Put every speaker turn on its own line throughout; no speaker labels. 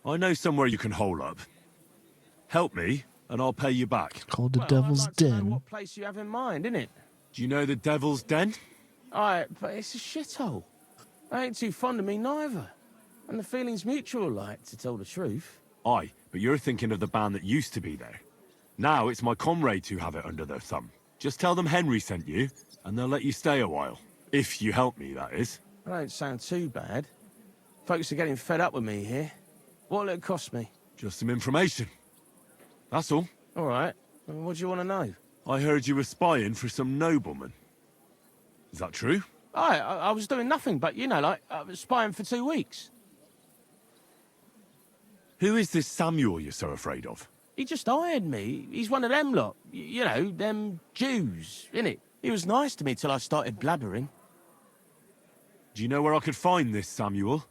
I know somewhere you can hole up. Help me, and I'll pay you back.
Called the Devil's
I'd like to know
Den.
what place you have in mind, innit?
Do you know the Devil's Den?
Aye, but it's a shithole. They ain't too fond of me neither. And the feeling's mutual, like, to tell the truth.
Aye, but you're thinking of the band that used to be there. Now it's my comrades who have it under their thumb. Just tell them Henry sent you, and they'll let you stay a while. If you help me, that is.
That don't sound too bad. Folks are getting fed up with me here. What'll it cost me?
Just some information. That's all.
All right. What do you want to know?
I heard you were spying for some nobleman. Is that true?
Aye, I was doing nothing but, you know, like, I was spying for 2 weeks.
Who is this Samuel you're so afraid of?
He just hired me. He's one of them lot. You know, them Jews, innit? He was nice to me till I started blabbering.
Do you know where I could find this Samuel?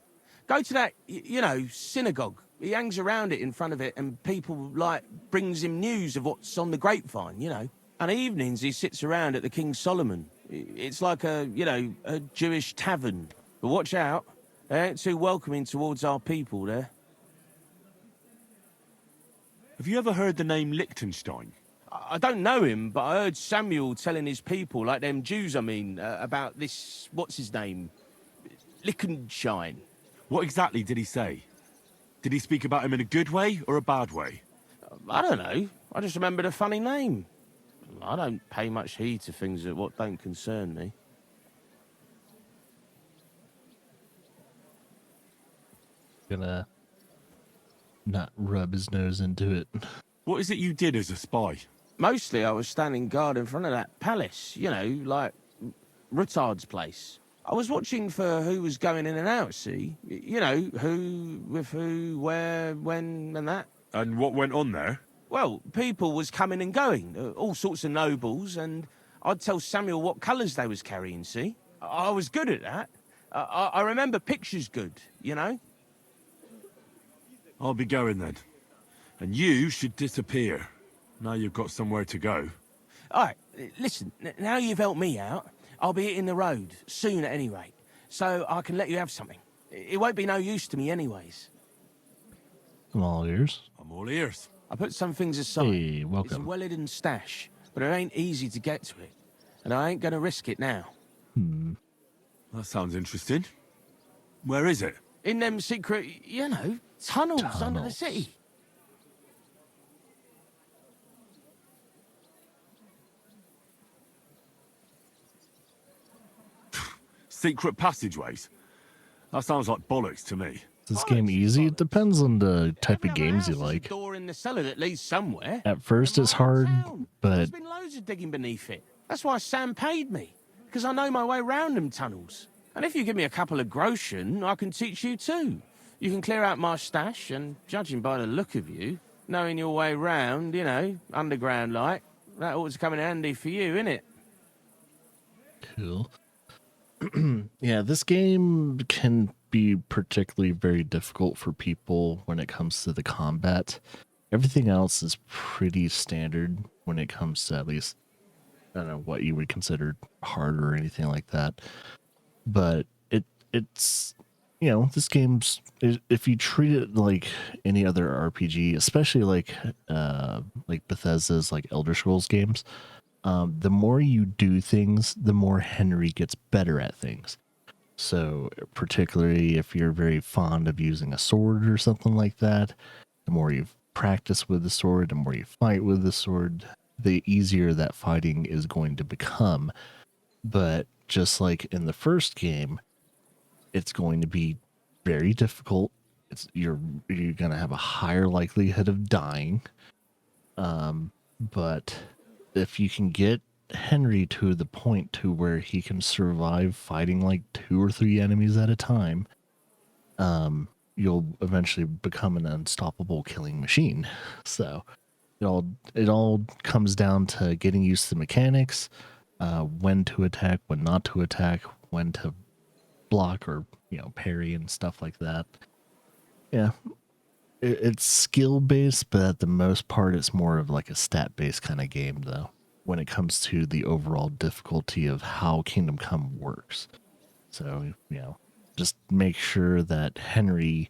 Go to that, you know, synagogue. He hangs around it in front of it and people, like, brings him news of what's on the grapevine, you know. And evenings he sits around at the King Solomon. It's like a, you know, a Jewish tavern. But watch out. They ain't too welcoming towards our people there.
Have you ever heard the name Liechtenstein?
I don't know him, but I heard Samuel telling his people, like them Jews, I mean, about this, what's his name? Liechtenstein.
What exactly did he say? Did he speak about him in a good way or a bad way?
I don't know. I just remembered a funny name. I don't pay much heed to things that what don't concern me.
Gonna not rub his nose into it.
What is it you did as a spy?
Mostly I was standing guard in front of that palace, you know, like Rutard's place. I was watching for who was going in and out, see? You know, who, with who, where, when, and that.
And what went on there?
Well, people was coming and going, all sorts of nobles, and I'd tell Samuel what colours they was carrying, see? I was good at that. I remember pictures good, you know?
I'll be going then. And you should disappear. Now you've got somewhere to go.
All right, listen, now you've helped me out, I'll be hitting the road, soon at any rate, so I can let you have something. It won't be no use to me anyways.
I'm all ears.
I'm all ears.
I put some things aside.
Hey, welcome.
It's a well-hidden stash, but it ain't easy to get to it, and I ain't gonna risk it now.
That sounds interesting. Where is it?
In them secret, you know, tunnels under the city.
Secret passageways? That sounds like bollocks to me.
Is this game easy? It depends on the type of
Every other
games you
house has a
like.
door in the cellar that leads somewhere.
At first it's hard, but
There's been loads of digging beneath it. That's why Sam paid me, because I know my way round them tunnels. And if you give me a couple of groschen, I can teach you too. You can clear out my stash, and judging by the look of you, knowing your way round, you know, underground like, that ought to come in handy for you, innit?
cool. Yeah, this game can be particularly very difficult for people when it comes to the combat. Everything else is pretty standard when it comes to at least, I don't know, what you would consider hard or anything like that. But it's, you know, this game's, if you treat it like any other RPG, especially like Bethesda's like Elder Scrolls games, the more you do things, the more Henry gets better at things. So particularly if you're very fond of using a sword or something like that, the more you practice with the sword, the more you fight with the sword, the easier that fighting is going to become. But just like in the first game, it's going to be very difficult. You're going to have a higher likelihood of dying. But if you can get Henry to the point to where he can survive fighting like 2 or 3 enemies at a time, you'll eventually become an unstoppable killing machine. So it all comes down to getting used to the mechanics, when to attack, when not to attack, when to block or, you know, parry and stuff like that. Yeah. It's skill based, but at the most part it's more of like a stat based kind of game though, when it comes to the overall difficulty of how Kingdom Come works. So, you know, Just make sure that Henry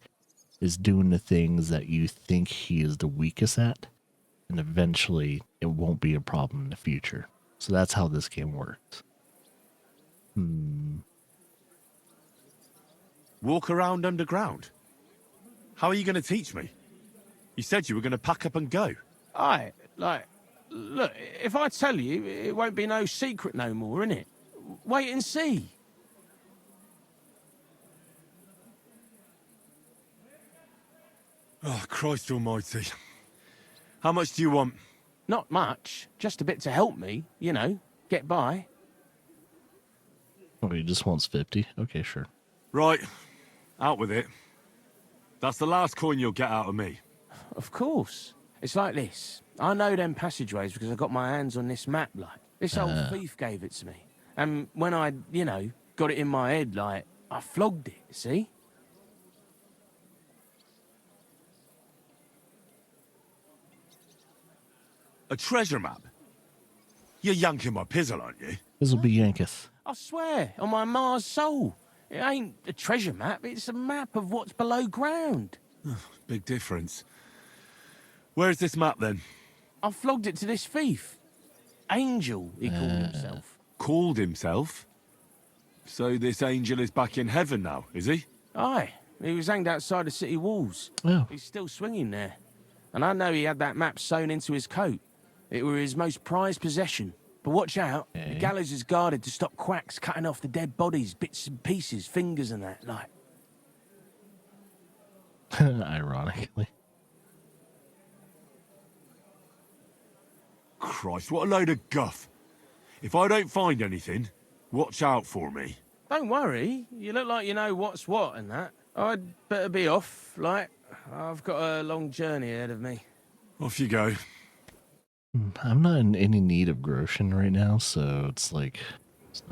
is doing the things that you think he is the weakest at, and eventually it won't be a problem in the future. So that's how this game works.
Walk around underground? How are you going to teach me? You said you were going to pack up and go.
Aye, like, look, if I tell you, it won't be no secret no more, innit? Wait and see.
Oh, Christ almighty. How much do you want?
Not much, just a bit to help me, you know, get by.
Oh, he just wants 50. Okay, sure.
Right, out with it. That's the last coin you'll get out of me.
Of course. It's like this. I know them passageways because I got my hands on this map, like. This old thief gave it to me. And when I, you know, got it in my head, like, I flogged it, see?
A treasure map? You're yanking my pizzle, aren't you?
This will be Yanketh.
I swear, on my Mars soul. It ain't a treasure map, it's a map of what's below ground.
Big difference. Where's this map, then?
I flogged it to this thief. Angel, he called himself.
Called himself? So this angel is back in heaven now, is he?
Aye, he was hanged outside the city walls.
Oh.
He's still swinging there. And I know he had that map sewn into his coat. It were his most prized possession. But watch out, the gallows is guarded to stop quacks cutting off the dead bodies, bits and pieces, fingers and that, like.
Ironically.
Christ, what a load of guff. If I don't find anything, watch out for me.
Don't worry, you look like you know what's what and that. I'd better be off, like. I've got a long journey ahead of me.
Off you go.
I'm not in any need of groschen right now, so it's like it's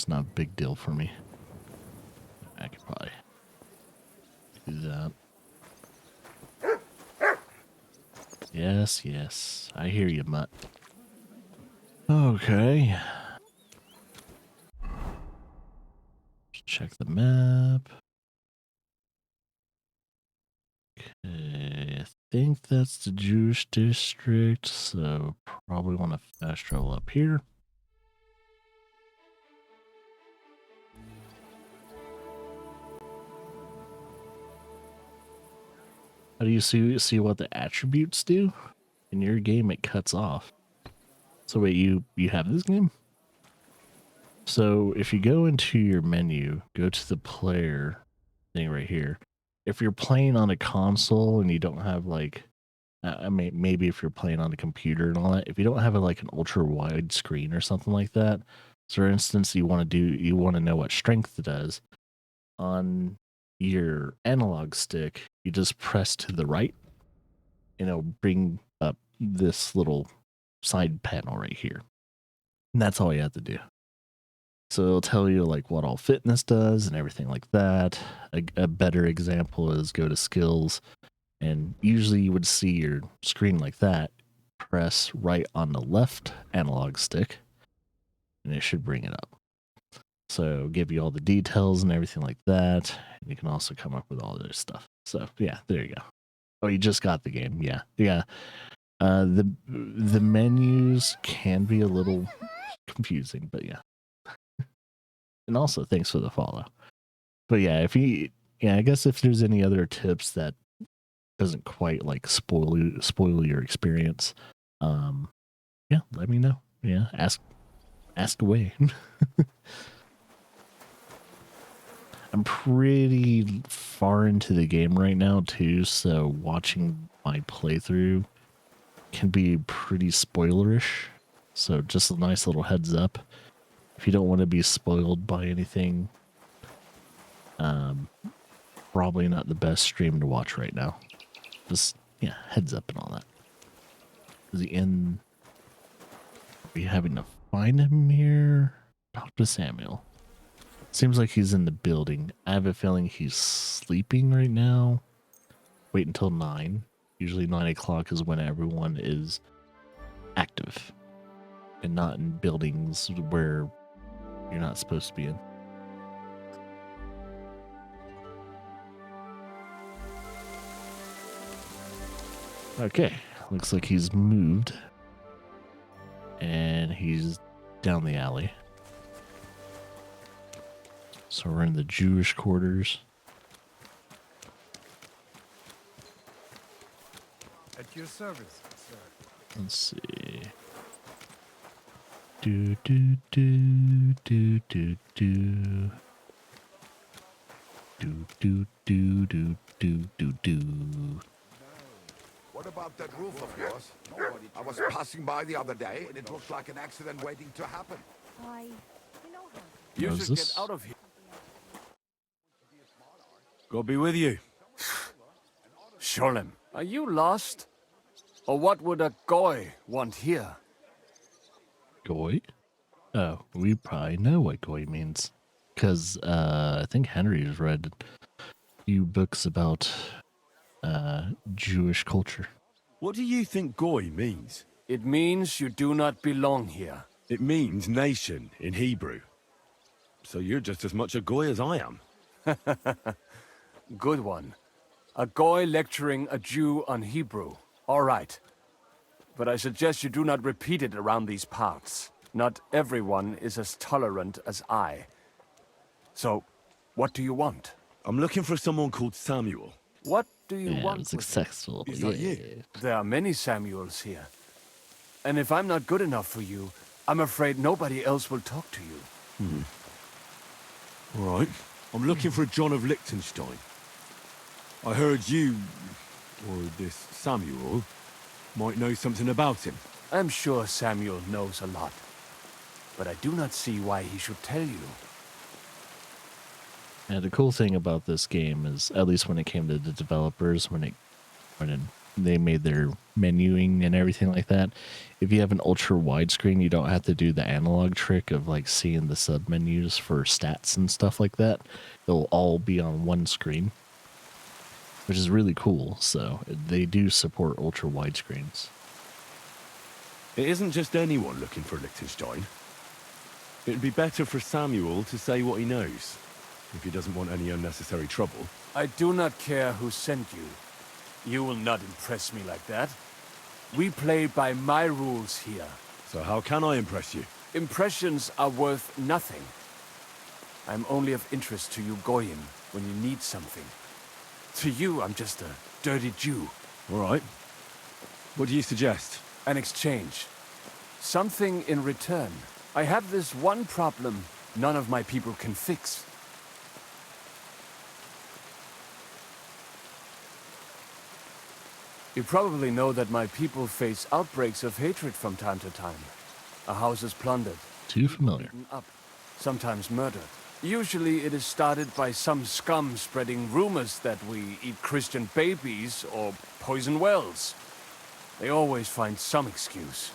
not a big deal for me. I could probably do that. Yes, yes. I hear you, Mutt. Okay. Let's check the map. Okay, I think that's the Jewish district, so probably want to fast travel up here. How do you see what the attributes do? In your game, it cuts off. So wait, you have this game? So if you go into your menu, go to the player thing right here. If you're playing on a console and you don't have like, I mean, maybe if you're playing on a computer and all that, if you don't have like an ultra wide screen or something like that, so for instance, you want to know what strength it does on your analog stick, you just press to the right, and it'll bring up this little side panel right here. And that's all you have to do. So it'll tell you like what all fitness does and everything like that. A better example is go to skills, and usually you would see your screen like that. Press right on the left analog stick, and it should bring it up. So give you all the details and everything like that. And you can also come up with all this stuff. So yeah, there you go. Oh, you just got the game. Yeah, yeah. The menus can be a little confusing, but yeah. And also, thanks for the follow. But yeah, I guess if there's any other tips that doesn't quite like spoil your experience, yeah, let me know. Yeah, ask away. I'm pretty far into the game right now too, so watching my playthrough can be pretty spoilerish. So just a nice little heads up. If you don't want to be spoiled by anything, probably not the best stream to watch right now. Just, yeah, heads up and all that. Is he in? Are we having to find him here? Dr. Samuel. Seems like he's in the building. I have a feeling he's sleeping right now. Wait until 9. Usually 9 o'clock is when everyone is active and not in buildings where you're not supposed to be in. Okay, looks like he's moved. And he's down the alley. So we're in the Jewish quarters.
At your service, sir.
Let's see. Do do do do do do. Do do do do do do do.
What about that roof of yours? I was passing by the other day, and it looked like an accident waiting to happen.
You
What is
should
this?
get out of here.
God be with you.
Sholem, are you lost? Or what would a goy want here?
Goy? Oh, we probably know what goy means. Because I think Henry's read a few books about Jewish culture.
What do you think goy means?
It means you do not belong here.
It means nation in Hebrew. So you're just as much a goy as I am.
Good one. A goy lecturing a Jew on Hebrew. All right. But I suggest you do not repeat it around these parts. Not everyone is as tolerant as I. So, what do you want?
I'm looking for someone called Samuel.
What do you
Yeah, it
want
was
with
successful.
Is that you?
There are many Samuels here. And if I'm not good enough for you, I'm afraid nobody else will talk to you.
All right. I'm looking for John of Liechtenstein. I heard you, or this Samuel, might know something about him.
I'm sure Samuel knows a lot. But I do not see why he should tell you.
And the cool thing about this game is, at least when it came to the developers, when they made their menuing and everything like that, if you have an ultra wide screen, you don't have to do the analog trick of like seeing the sub menus for stats and stuff like that. They'll all be on one screen, which is really cool. So they do support ultra wide screens.
It isn't just anyone looking for Liechtenstein. It'd be better for Samuel to say what he knows, if he doesn't want any unnecessary trouble.
I do not care who sent you. You will not impress me like that. We play by my rules here.
So how can I impress you?
Impressions are worth nothing. I'm only of interest to you Goyim when you need something. To you, I'm just a dirty Jew.
All right. What do you suggest?
An exchange. Something in return. I have this one problem none of my people can fix. You probably know that my people face outbreaks of hatred from time to time. A house is plundered,
Too familiar.
beaten up, sometimes murdered. Usually it is started by some scum spreading rumors that we eat Christian babies or poison wells. They always find some excuse.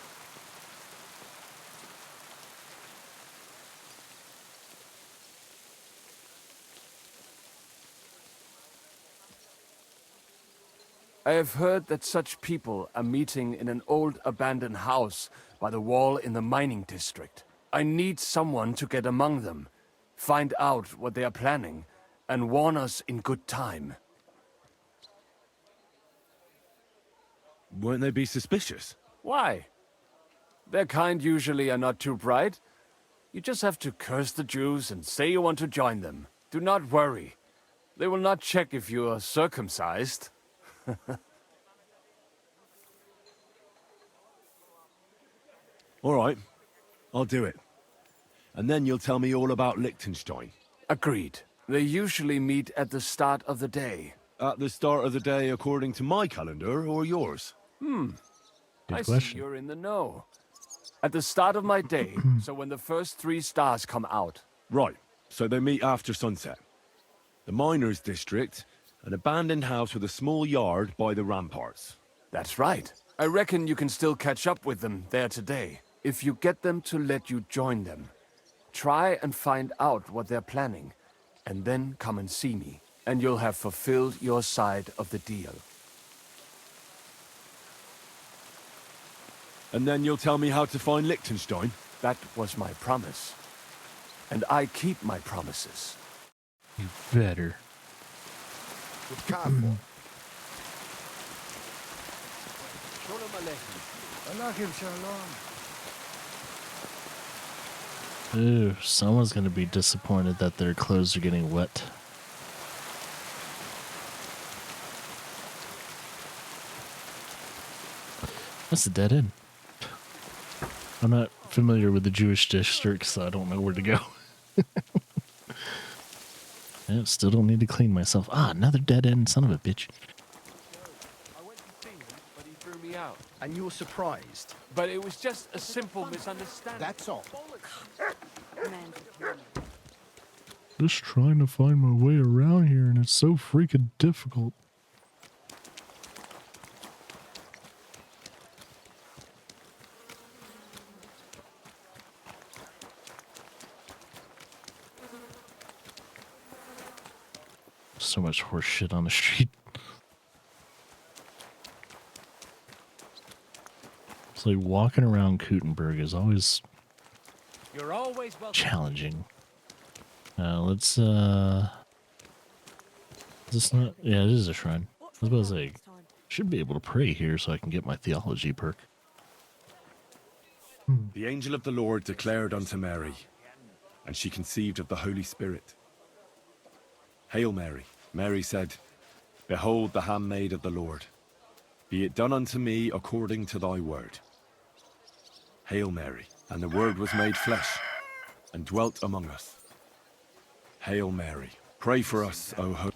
I have heard that such people are meeting in an old abandoned house by the wall in the mining district. I need someone to get among them, find out what they are planning, and warn us in good time.
Won't they be suspicious?
Why? Their kind usually are not too bright. You just have to curse the Jews and say you want to join them. Do not worry. They will not check if you are circumcised.
All right. I'll do it. And then you'll tell me all about Liechtenstein.
Agreed. They usually meet at the start of the day.
At the start of the day according to my calendar or yours?
Good
I see
question.
you're in the know. At the start of my day, so when the first 3 stars come out.
Right. So they meet after sunset. The miners' district, an abandoned house with a small yard by the ramparts.
That's right. I reckon you can still catch up with them there today. If you get them to let you join them. Try and find out what they're planning, and then come and see me, and you'll have fulfilled your side of the deal.
And then you'll tell me how to find Liechtenstein?
That was my promise. And I keep my promises.
You better.
With careful.
Shalom Aleichem.
Alaikum shalom.
Ooh, someone's gonna be disappointed that their clothes are getting wet. That's a dead end. I'm not familiar with the Jewish district, so I don't know where to go. I still don't need to clean myself. Ah, another dead end, son of a bitch.
I went to see him, but he threw me out.
And you were surprised.
But it was just a simple misunderstanding.
That's all.
Just trying to find my way around here, and it's so freaking difficult. So much horse shit on the street. It's like walking around Kuttenberg is always
You're always welcome.
challenging. Let's is this not? Yeah, it is a shrine. I was about to say, should be able to pray here so I can get my theology perk.
The angel of the Lord declared unto Mary, and she conceived of the Holy Spirit. Hail Mary. Mary said, Behold the handmaid of the Lord. Be it done unto me according to thy word. Hail Mary. And the word was made flesh, and dwelt among us. Hail Mary. Pray for us, O Holy.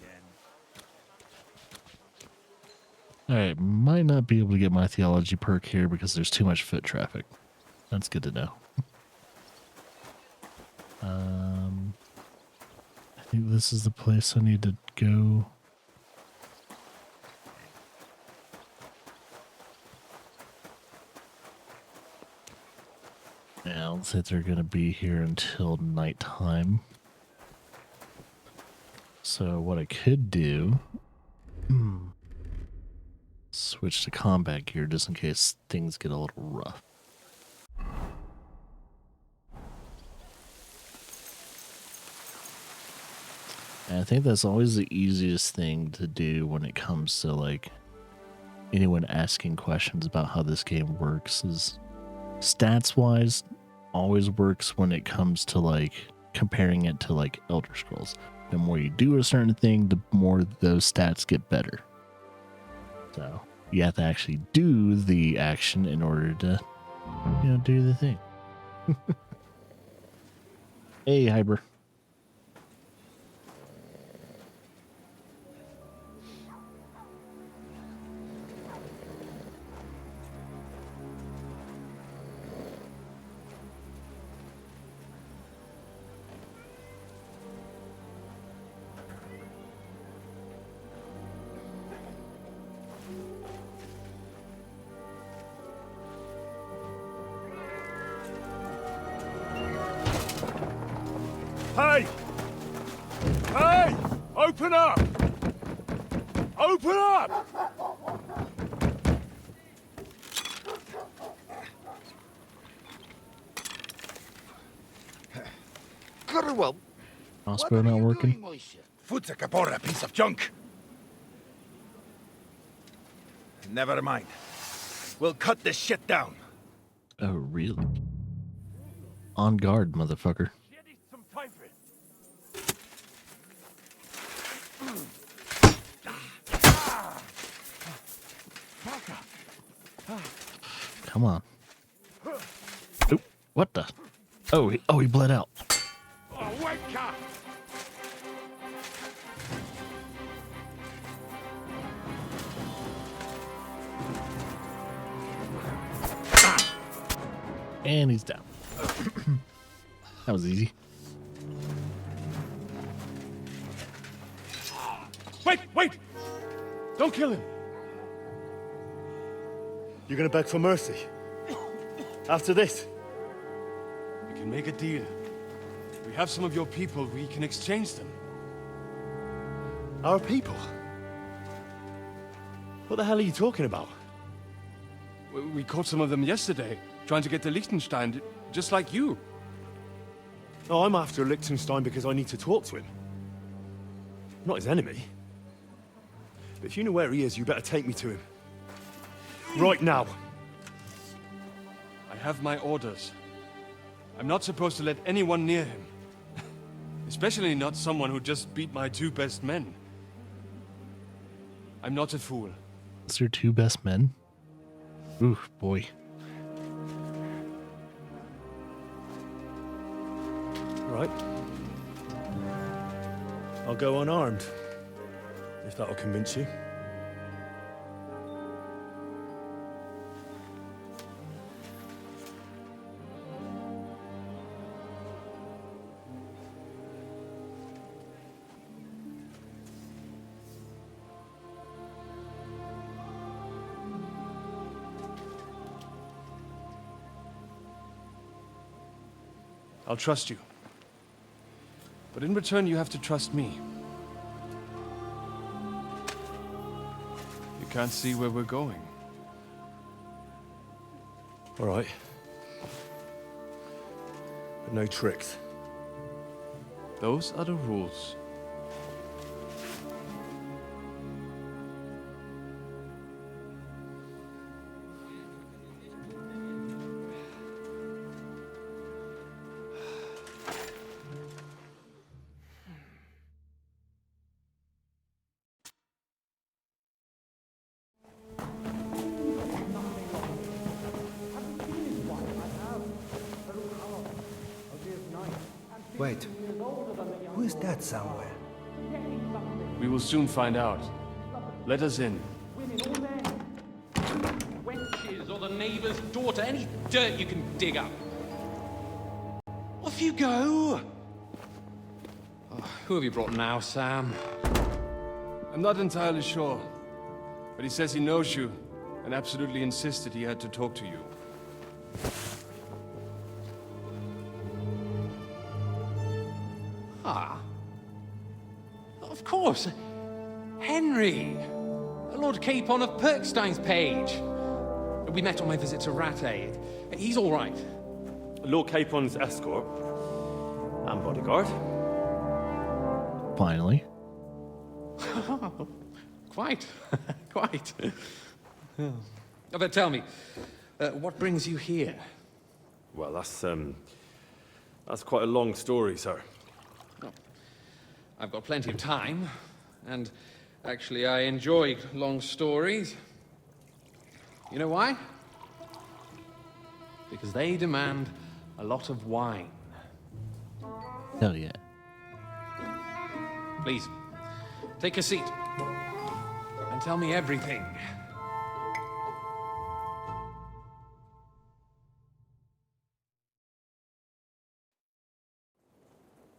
Alright, might not be able to get my theology perk here because there's too much foot traffic. That's good to know. I think this is the place I need to go. Yeah, looks like they're gonna be here until nighttime. So what I could do, switch to combat gear just in case things get a little rough. And I think that's always the easiest thing to do when it comes to like anyone asking questions about how this game works is stats wise always works when it comes to like comparing it to like Elder Scrolls. The more you do a certain thing, the more those stats get better. So you have to actually do the action in order to, you know, do the thing. Hey, Hyper.
Hey! Hey! Open up! Open up!
Well,
Crossbow not working.
Foot's a capora, piece of junk. Never mind. We'll cut this shit down.
Oh, really? On guard, motherfucker.
Some time for it.
Come on. Oop, what the? Oh, he bled out.
Oh, wake up!
And he's down. That was easy.
Wait! Wait! Don't kill him!
You're gonna beg for mercy? After this?
We can make a deal. We have some of your people, we can exchange them.
Our people? What the hell are you talking about?
We caught some of them yesterday, trying to get to Liechtenstein, just like you.
Oh, I'm after Liechtenstein because I need to talk to him. I'm not his enemy. But if you know where he is, you better take me to him. Right now.
I have my orders. I'm not supposed to let anyone near him. Especially not someone who just beat my 2 best men. I'm not a fool.
Is your 2 best men? Ooh, boy.
Right. I'll go unarmed. If that'll convince you.
I'll trust you. But in return, you have to trust me. You can't see where we're going.
All right. But no tricks.
Those are the rules.
Wait, who is that somewhere?
We will soon find out. Let us in.
Wenches or the neighbour's daughter, any dirt you can dig up. Off you go! Oh, who have you brought now, Sam?
I'm not entirely sure. But he says he knows you, and absolutely insisted he had to talk to you.
Ah. Of course. Henry. Lord Capon of Perkstein's page. We met on my visit to Rattay. He's all right.
Lord Capon's escort. And bodyguard.
Finally.
Quite. Quite. But tell me, what brings you here?
Well, that's quite a long story, sir.
I've got plenty of time, and actually I enjoy long stories. You know why? Because they demand a lot of wine.
Hell yeah.
Please, take a seat, and tell me everything.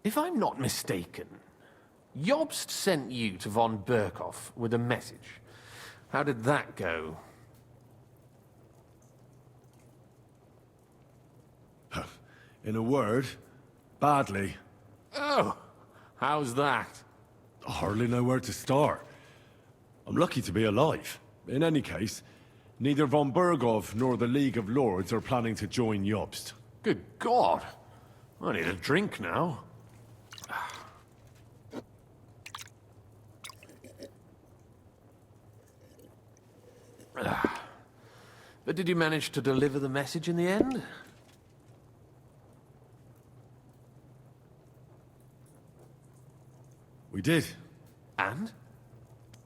If I'm not mistaken, Jobst sent you to von Berkhoff with a message. How did that go?
In a word, badly.
Oh, how's that?
I hardly know where to start. I'm lucky to be alive. In any case, neither von Berghoff nor the League of Lords are planning to join Jobst.
Good God. I need a drink now. But did you manage to deliver the message in the end?
We did.
And?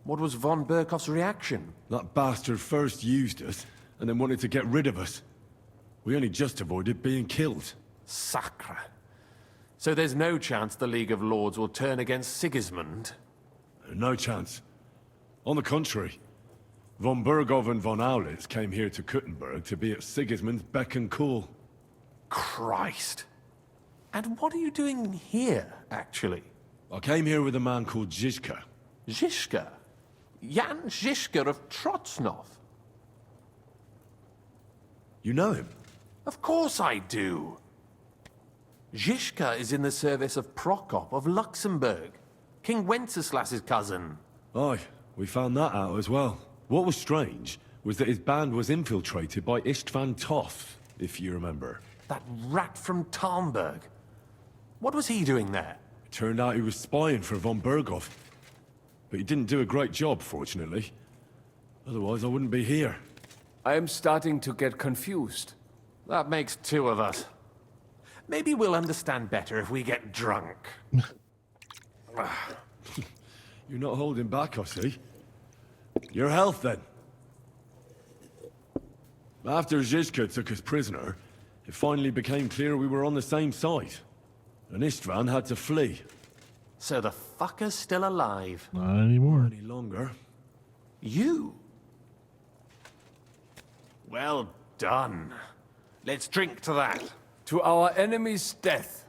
What was von Berkhoff's reaction?
That bastard first used us, and then wanted to get rid of us. We only just avoided being killed.
Sacre. So there's no chance the League of Lords will turn against Sigismund?
No chance. On the contrary, von Berghoff and von Aulitz came here to Kuttenberg to be at Sigismund's beck and call.
Christ. And what are you doing here, actually?
I came here with a man called Zizka.
Zizka? Jan Zizka of Trotznov?
You know him?
Of course I do. Zizka is in the service of Prokop of Luxembourg, King Wenceslas's cousin.
Aye, we found that out as well. What was strange was that his band was infiltrated by Istvan Toth, if you remember.
That rat from Talmberg. What was he doing there?
It turned out he was spying for von Berghoff. But he didn't do a great job, fortunately. Otherwise, I wouldn't be here.
I am starting to get confused.
That makes two of us. Maybe we'll understand better if we get drunk.
You're not holding back, I see. Your health, then. After Zizka took us prisoner, it finally became clear we were on the same side. And Istvan had to flee.
So the fucker's still alive.
Not anymore.
Any longer.
You? Well done. Let's drink to that.
To our enemy's death.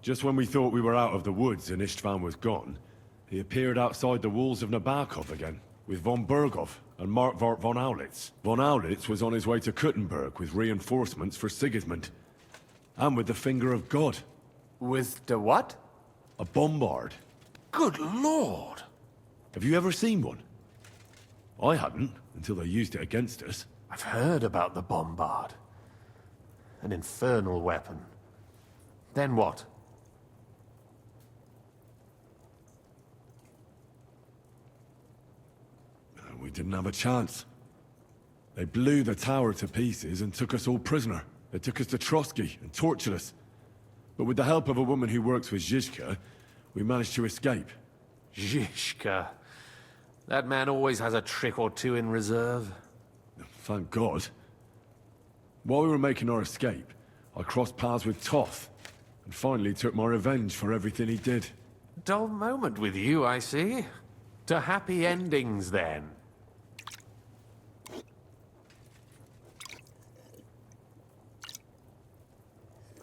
Just when we thought we were out of the woods and Istvan was gone, he appeared outside the walls of Nabokov again, with von Bergov and Markvart von Aulitz. Von Aulitz was on his way to Kuttenberg with reinforcements for Sigismund. And with the finger of God.
With the what?
A bombard.
Good lord!
Have you ever seen one? I hadn't, until they used it against us.
I've heard about the bombard. An infernal weapon. Then what?
We didn't have a chance. They blew the tower to pieces and took us all prisoner. They took us to Trotsky and tortured us. But with the help of a woman who works with Zizka, we managed to escape.
Zizka. That man always has a trick or two in reserve.
Thank God. While we were making our escape, I crossed paths with Toth, and finally took my revenge for everything he did.
Dull moment with you, I see. To happy endings, then.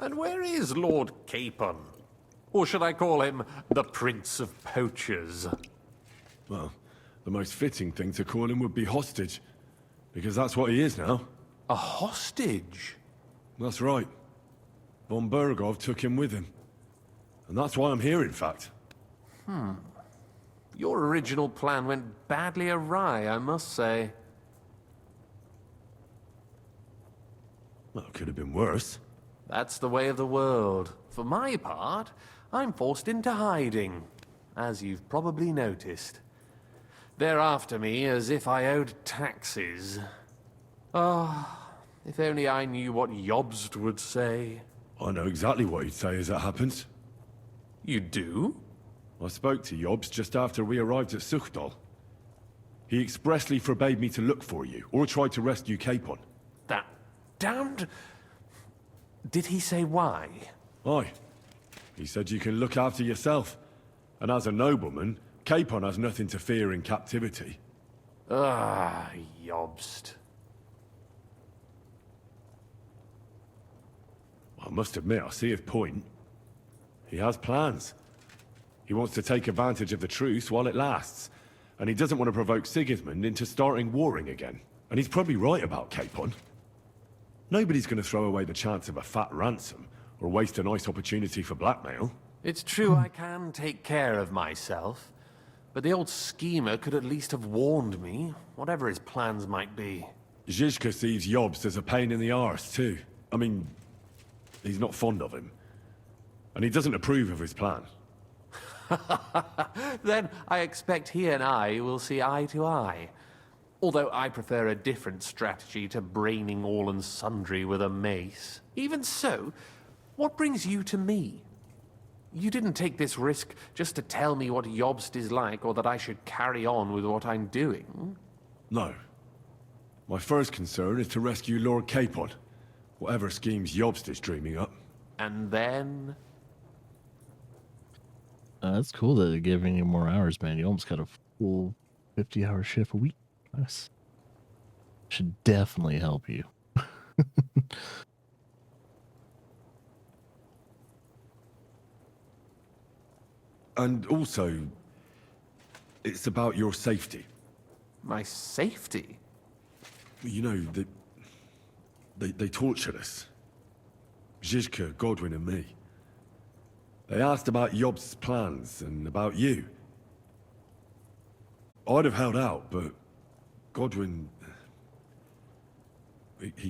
And where is Lord Capon? Or should I call him the Prince of Poachers?
Well, the most fitting thing to call him would be hostage, because that's what he is now.
A hostage?
That's right. Von Bergov took him with him. And that's why I'm here, in fact.
Your original plan went badly awry, I must say.
Well, it could have been worse.
That's the way of the world. For my part, I'm forced into hiding, as you've probably noticed. They're after me as if I owed taxes. Ah, if only I knew what Jobst would say.
I know exactly what he'd say as it happens.
You do?
I spoke to Jobs just after we arrived at Suchdal. He expressly forbade me to look for you, or try to rescue Capon.
That damned... Did he say why?
Aye. He said you can look after yourself. And as a nobleman, Capon has nothing to fear in captivity.
Ah, Jobst.
I must admit, I see his point. He has plans. He wants to take advantage of the truce while it lasts. And he doesn't want to provoke Sigismund into starting warring again. And he's probably right about Capon. Nobody's going to throw away the chance of a fat ransom, or waste a nice opportunity for blackmail.
It's true I can take care of myself, but the old schemer could at least have warned me, whatever his plans might be.
Zizka sees Jobst as a pain in the arse, too. I mean, he's not fond of him. And he doesn't approve of his plan.
Then I expect he and I will see eye to eye. Although I prefer a different strategy to braining all and sundry with a mace. Even so, what brings you to me? You didn't take this risk just to tell me what Jobst is like, or that I should carry on with what I'm doing.
No. My first concern is to rescue Lord Capon, whatever schemes Jobst is dreaming up.
And then...
That's cool that they're giving you more hours, man. You almost got a full 50-hour shift a week. Nice. Should definitely help you.
And also, it's about your safety.
My safety?
You know, they tortured us. Zizka, Godwin and me. They asked about Jobst's plans and about you. I'd have held out, but Godwin... he